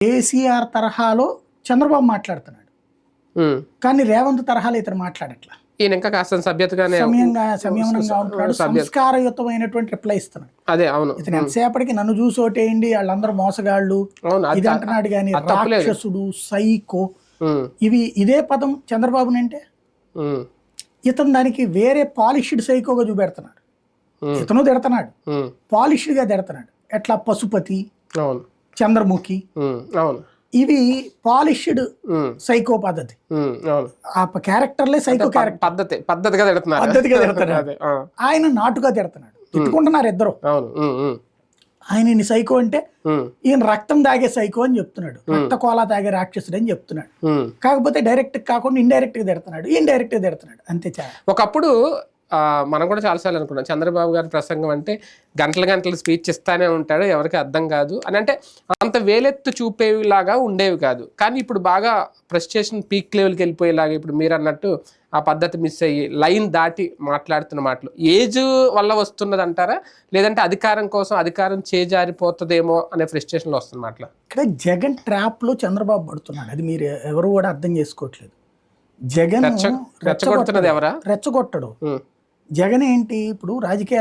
కేసీఆర్ తరహాలో చంద్రబాబు మాట్లాడుతున్నాడు, కానీ రేవంత్ తరహాలో ఇతను మాట్లాడట్లా. ఈయన ఇంకా కాస్త సభ్యతగానే సంయమనంగా ఉంటున్నాడు, సంస్కారయుతమైనటువంటి రిప్లై ఇస్తున్నాడు. అదే అవును. ఇతను ఎంతసేపటికి నన్ను చూసి ఓటేయండి, వాళ్ళందరూ మోసగాళ్ళు ఇది అంటున్నాడు కానీ రాక్షసుడు, సైకో ఇదే పదం చంద్రబాబుని అంటే ఇతను దానికి వేరే పాలిష్డ్ సైకోగా చూపెడుతున్నాడు. ఇతను తిడుతున్నాడు, పాలిష్డ్ గా తిడుతున్నాడు. ఎట్లా పశుపతి, చంద్రముఖి, ఇవి పాలిష్డ్ సైకో పద్ధతి. ఆ క్యారెక్టర్లే సైకో క్యారెక్టర్ పద్ధతిగా తిడుతున్నాడు. ఆయన నాటుగా తిడుతున్నాడు, తిట్టుకుంటున్నారు ఇద్దరు. ఆయన సైకో అంటే ఈయన రక్తం తాగే సైకో అని చెప్తున్నాడు, రక్త కోలా తాగే రాక్షసుడు అని చెప్తున్నాడు. కాకపోతే డైరెక్ట్ కాకుండా ఇండైరెక్ట్ గా తిడుతున్నాడు అంతే. చాలా ఒకప్పుడు మనం కూడా చాలాసార్లు అనుకున్నాం, చంద్రబాబు గారి ప్రసంగం అంటే గంటలు స్పీచ్ ఇస్తానే ఉంటాడు, ఎవరికి అర్థం కాదు అని. అంటే అంత వేలెత్తు చూపేలాగా ఉండేవి కాదు. కానీ ఇప్పుడు బాగా ఫ్రస్ట్రేషన్ పీక్ లెవెల్కి వెళ్ళిపోయేలాగా, ఇప్పుడు మీరు అన్నట్టు ఆ పద్ధతి మిస్ అయ్యి లైన్ దాటి మాట్లాడుతున్న మాటలు ఏజ్ వల్ల వస్తున్నది అంటారా, లేదంటే అధికారం కోసం అధికారం చేజారిపోతుందేమో అనే ఫ్రస్ట్రేషన్లో వస్తున్న మాటలు? ఇక్కడ జగన్ ట్రాప్ లో చంద్రబాబు పడుతున్నాడు, అది మీరు ఎవరు కూడా అర్థం చేసుకోవట్లేదు. జగన్ రెచ్చగొడుతున్నది ఎవరా? రెచ్చగొట్టడు. జగన్ ఏంటి ఇప్పుడు రాజకీయాలు